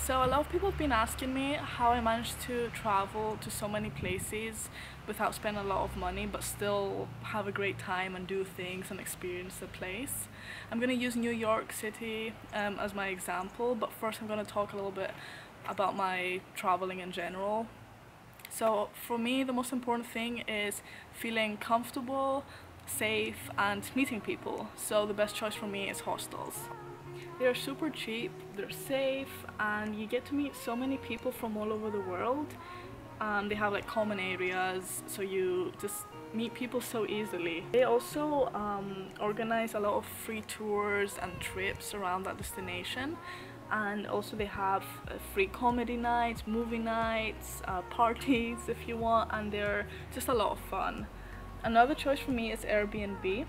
So a lot of people have been asking me how I managed to travel to so many places without spending a lot of money but still have a great time and do things and experience the place. I'm going to use New York City as my example, but first I'm going to talk a little bit about my traveling in general. So for me, the most important thing is feeling comfortable, safe and meeting people. So the best choice for me is hostels. They're super cheap, they're safe, and you get to meet so many people from all over the world. They have like common areas, so you just meet people so easily. They also organize a lot of free tours and trips around that destination. And also they have free comedy nights, movie nights, parties if you want, and they're just a lot of fun. Another choice for me is Airbnb.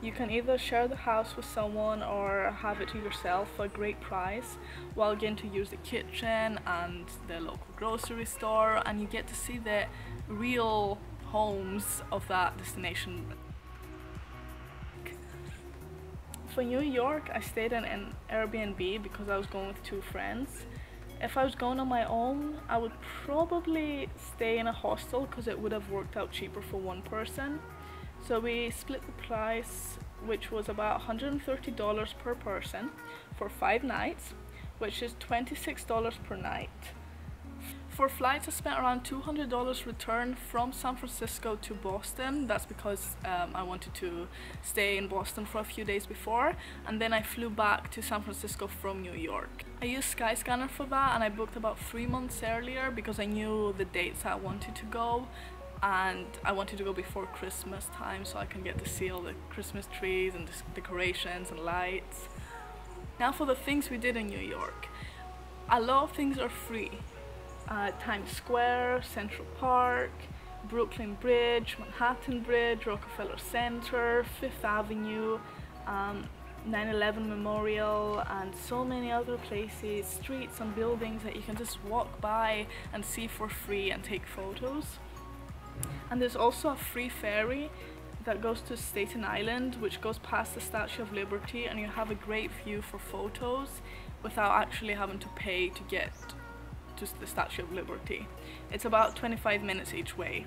You can either share the house with someone or have it to yourself for a great price while getting to use the kitchen and the local grocery store, and you get to see the real homes of that destination. For New York, I stayed in an Airbnb because I was going with two friends. If I was going on my own, I would probably stay in a hostel because it would have worked out cheaper for one person. So we split the price, which was about $130 per person for 5 nights, which is $26 per night. For flights, I spent around $200 return from San Francisco to Boston. That's because I wanted to stay in Boston for a few days before, and then I flew back to San Francisco from New York. I used Skyscanner for that, and I booked about 3 months earlier because I knew the dates I wanted to go, and I wanted to go before Christmas time so I can get to see all the Christmas trees and decorations and lights. Now for the things we did in New York. A lot of things are free. Times Square, Central Park, Brooklyn Bridge, Manhattan Bridge, Rockefeller Center, Fifth Avenue, 9/11 Memorial, and so many other places, streets and buildings that you can just walk by and see for free and take photos. And there's also a free ferry that goes to Staten Island, which goes past the Statue of Liberty, and you have a great view for photos without actually having to pay to get to the Statue of Liberty. It's about 25 minutes each way.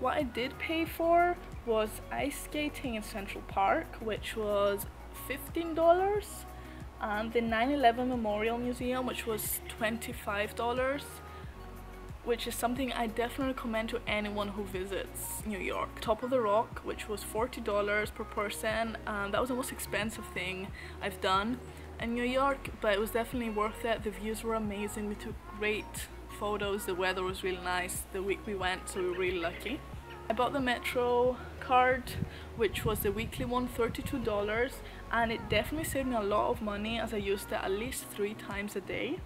What I did pay for was ice skating in Central Park, which was $15, and the 9/11 Memorial Museum, which was $25, which is something I definitely recommend to anyone who visits New York. Top of the Rock, which was $40 per person, and that was the most expensive thing I've done in New York, but it was definitely worth it. The views were amazing, we took great photos, the weather was really nice the week we went, so we were really lucky. I bought the Metro card, which was the weekly one, $32, and it definitely saved me a lot of money as I used it at least 3 times a day.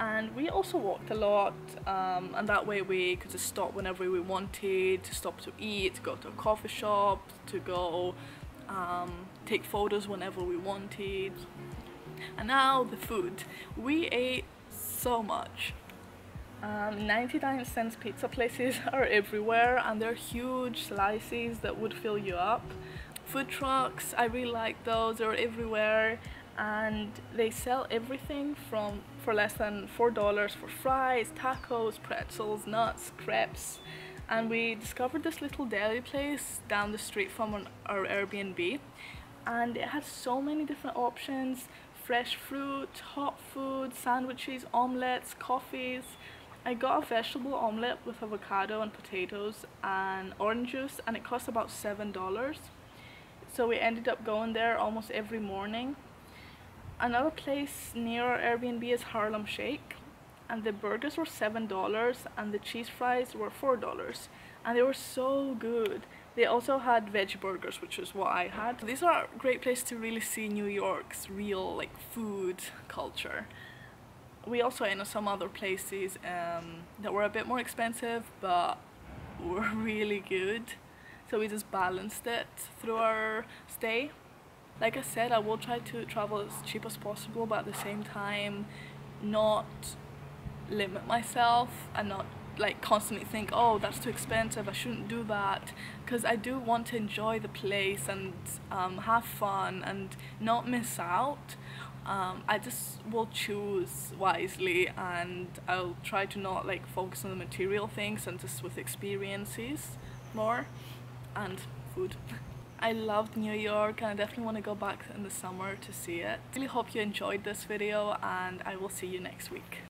And we also walked a lot, and that way we could just stop whenever we wanted, to stop to eat, to go to a coffee shop, to go take photos whenever we wanted. And now the food. We ate so much. 99-cent pizza places are everywhere, and they're huge slices that would fill you up. Food trucks, I really like those, they're everywhere. And they sell everything for less than $4 for fries, tacos, pretzels, nuts, crepes. And we discovered this little deli place down the street from our Airbnb, and it had so many different options: fresh fruit, hot food, sandwiches, omelets, coffees. I got a vegetable omelette with avocado and potatoes and orange juice, and it cost about $7. So we ended up going there almost every morning. Another place near our Airbnb is Harlem Shake, and the burgers were $7 and the cheese fries were $4, and they were so good. They also had veg burgers, which is what I had. These are a great place to really see New York's real like food culture. We also ate in some other places that were a bit more expensive but were really good, so we just balanced it through our stay. Like I said, I will try to travel as cheap as possible, but at the same time not limit myself and not like constantly think, oh, that's too expensive, I shouldn't do that, because I do want to enjoy the place and have fun and not miss out. I just will choose wisely, and I'll try to not like focus on the material things and just with experiences more and food. I loved New York and I definitely want to go back in the summer to see it. Really hope you enjoyed this video, and I will see you next week.